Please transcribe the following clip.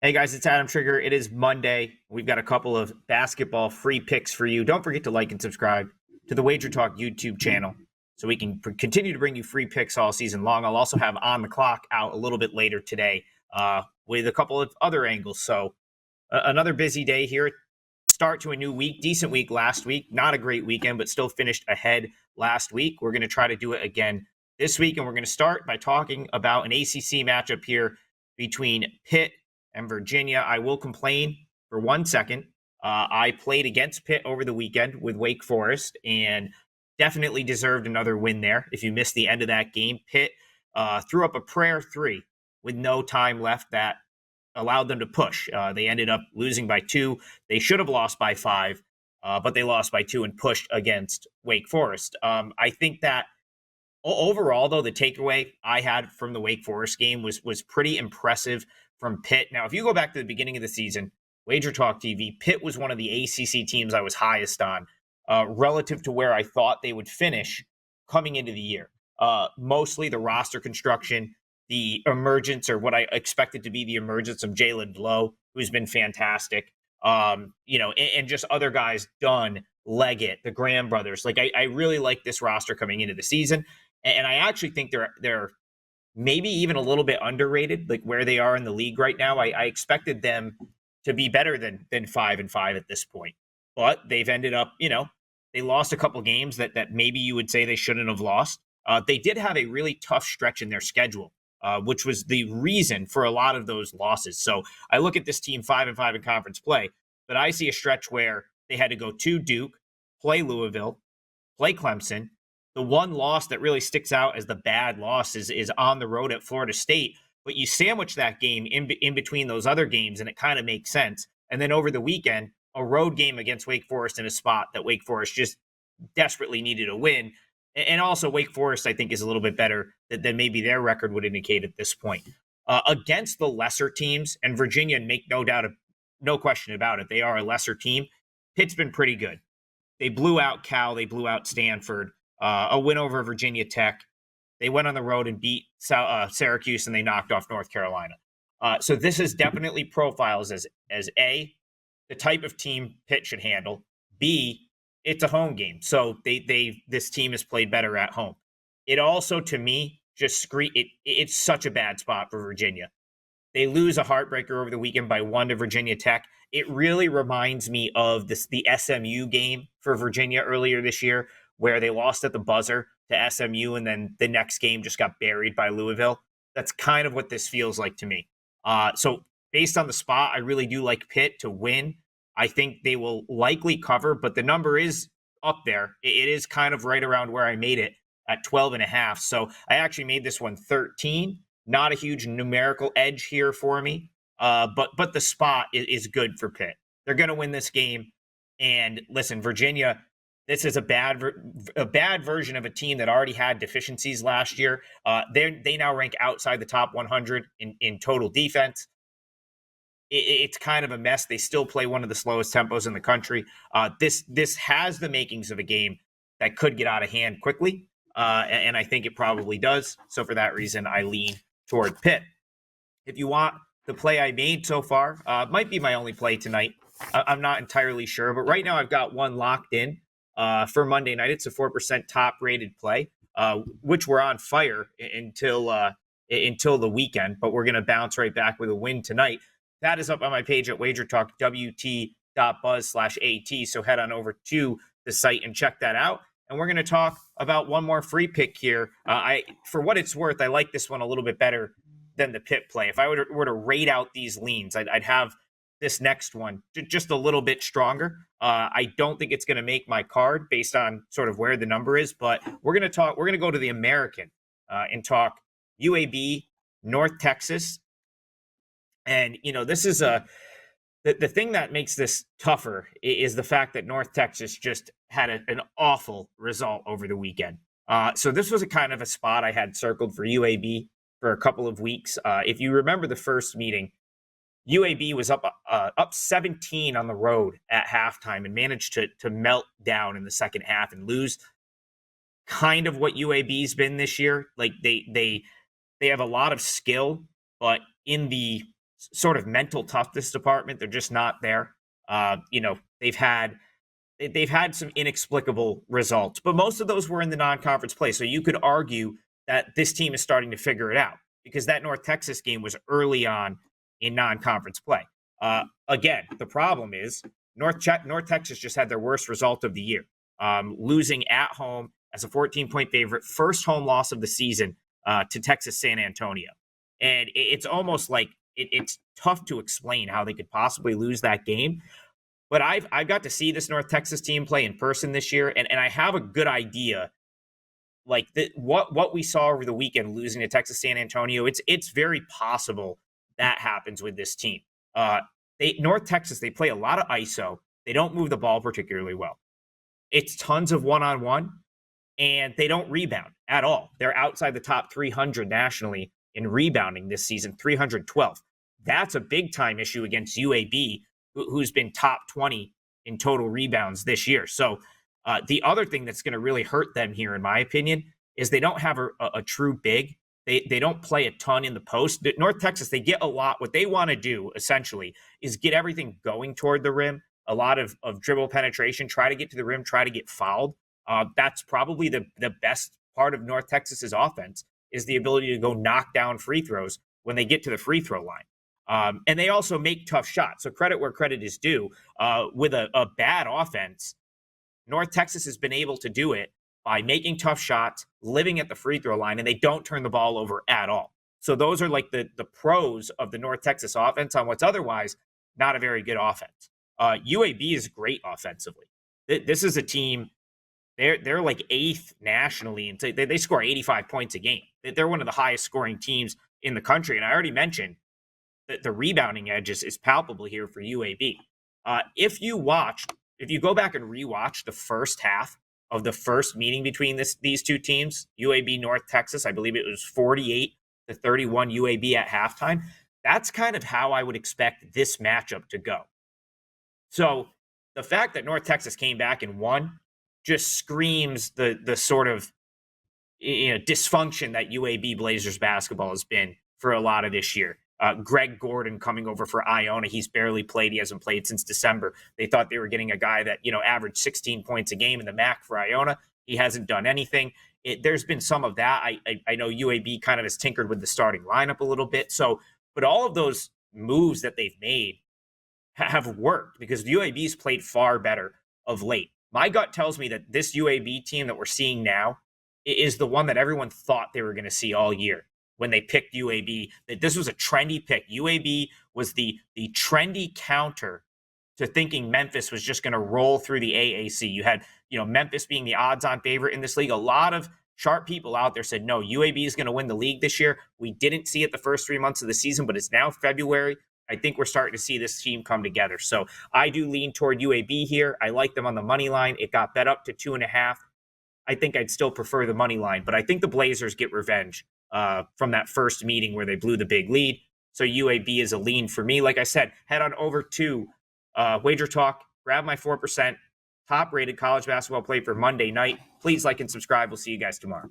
Hey guys, it's Adam Trigger. It is Monday. We've got a couple of basketball free picks for you. Don't forget to like and subscribe to the WagerTalk YouTube channel so we can continue to bring you free picks all season long. I'll also have On the Clock out a little bit later today with a couple of other angles. So another busy day here. Start to a new week. Decent week last week. Not a great weekend, but still finished ahead last week. We're going to try to do it again this week, and we're going to start by talking about an ACC matchup here between Pitt and Virginia. I will complain for 1 second. I played against Pitt over the weekend with Wake Forest and definitely deserved another win there. If you missed the end of that game, Pitt threw up a prayer three with no time left that allowed them to push. They ended up losing by 2. They should have lost by 5, but they lost by 2 and pushed against Wake Forest. I think that overall, though, the takeaway I had from the Wake Forest game was pretty impressive from Pitt. Now, if you go back to the beginning of the season, WagerTalk TV, Pitt was one of the ACC teams I was highest on relative to where I thought they would finish coming into the year. Mostly the roster construction, the emergence, or what I expected to be the emergence of Jalen Blow, who's been fantastic. And just other guys, Dunn, Leggett, the Graham brothers. Like I really like this roster coming into the season. And I actually think they're maybe even a little bit underrated, like where they are in the league right now. I expected them to be better than 5-5 at this point, but they've ended up, they lost a couple games that maybe you would say they shouldn't have lost. They did have a really tough stretch in their schedule, which was the reason for a lot of those losses. So I look at this team 5-5 in conference play, but I see a stretch where they had to go to Duke, play Louisville, play Clemson. The one loss that really sticks out as the bad loss is on the road at Florida State. But you sandwich that game in between those other games, and it kind of makes sense. And then over the weekend, a road game against Wake Forest in a spot that Wake Forest just desperately needed a win. And also Wake Forest, I think, is a little bit better than maybe their record would indicate at this point. Against the lesser teams, and Virginia, make no question about it, they are a lesser team. Pitt's been pretty good. They blew out Cal. They blew out Stanford. A win over Virginia Tech. They went on the road and beat Syracuse, and they knocked off North Carolina. So this is definitely profiles as A, the type of team Pitt should handle. B, it's a home game, so this team has played better at home. It also, to me, just it's such a bad spot for Virginia. They lose a heartbreaker over the weekend by 1 to Virginia Tech. It really reminds me of the SMU game for Virginia earlier this year, where they lost at the buzzer to SMU, and then the next game just got buried by Louisville. That's kind of what this feels like to me. So based on the spot, I really do like Pitt to win. I think they will likely cover, but the number is up there. It is kind of right around where I made it at 12.5. So I actually made this one 13. Not a huge numerical edge here for me, but the spot is good for Pitt. They're going to win this game. And listen, Virginia, this is a bad version of a team that already had deficiencies last year. They now rank outside the top 100 in total defense. It's kind of a mess. They still play one of the slowest tempos in the country. This has the makings of a game that could get out of hand quickly, and I think it probably does. So for that reason, I lean toward Pitt. If you want the play I made so far, might be my only play tonight. I'm not entirely sure, but right now I've got one locked in. For Monday night, it's a 4% top-rated play, which we're on fire until the weekend. But we're going to bounce right back with a win tonight. That is up on my page at WagerTalk, wt.buzz/at. So head on over to the site and check that out. And we're going to talk about one more free pick here. For what it's worth, I like this one a little bit better than the Pitt play. If I were to rate out these leans, I'd have this next one just a little bit stronger. I don't think it's going to make my card based on sort of where the number is, but we're going to go to the American and talk UAB, North Texas. And, this is the thing that makes this tougher is the fact that North Texas just had an awful result over the weekend. So this was a kind of a spot I had circled for UAB for a couple of weeks. If you remember the first meeting, UAB was up 17 on the road at halftime and managed to melt down in the second half and lose kind of what UAB's been this year. Like they have a lot of skill, but in the sort of mental toughness department. They're just not there. They've had some inexplicable results, but most of those were in the non-conference play. So you could argue that this team is starting to figure it out because that North Texas game was early on in non-conference play. Again, the problem is North Texas just had their worst result of the year, losing at home as a 14-point favorite, first home loss of the season to Texas San Antonio. And it's almost like it's tough to explain how they could possibly lose that game. But I've got to see this North Texas team play in person this year, and I have a good idea, like what we saw over the weekend losing to Texas San Antonio. It's very possible that happens with this team. North Texas, they play a lot of ISO. They don't move the ball particularly well. It's tons of one-on-one, and they don't rebound at all. They're outside the top 300 nationally in rebounding this season, 312. That's a big-time issue against UAB, who's been top 20 in total rebounds this year. So the other thing that's going to really hurt them here, in my opinion, is they don't have a true big. They don't play a ton in the post. North Texas, they get a lot. What they want to do, essentially, is get everything going toward the rim, a lot of dribble penetration, try to get to the rim, try to get fouled. That's probably the best part of North Texas's offense, is the ability to go knock down free throws when they get to the free throw line. And they also make tough shots. So credit where credit is due. With a bad offense, North Texas has been able to do it by making tough shots, living at the free throw line, and they don't turn the ball over at all. So those are like the pros of the North Texas offense on what's otherwise not a very good offense. UAB is great offensively. This is a team, they're like 8th nationally, and they score 85 points a game. They're one of the highest scoring teams in the country. And I already mentioned that the rebounding edge is palpable here for UAB. If you go back and rewatch the first half of the first meeting between these two teams, UAB North Texas, I believe it was 48-31 UAB at halftime. That's kind of how I would expect this matchup to go. So the fact that North Texas came back and won just screams the sort of dysfunction that UAB Blazers basketball has been for a lot of this year. Greg Gordon coming over for Iona. He's barely played. He hasn't played since December. They thought they were getting a guy that, averaged 16 points a game in the MAC for Iona. He hasn't done anything. There's been some of that. I know UAB kind of has tinkered with the starting lineup a little bit. So, but all of those moves that they've made have worked because UAB's played far better of late. My gut tells me that this UAB team that we're seeing now is the one that everyone thought they were going to see all year when they picked UAB, that this was a trendy pick. UAB was the trendy counter to thinking Memphis was just going to roll through the AAC. You had, Memphis being the odds-on favorite in this league. A lot of sharp people out there said, no, UAB is going to win the league this year. We didn't see it the first 3 months of the season, but it's now February. I think we're starting to see this team come together. So I do lean toward UAB here. I like them on the money line. It got bet up to 2.5. I think I'd still prefer the money line, but I think the Blazers get revenge from that first meeting where they blew the big lead. So UAB is a lean for me. Like I said, head on over to WagerTalk, grab my 4%, top-rated college basketball play for Monday night. Please like and subscribe. We'll see you guys tomorrow.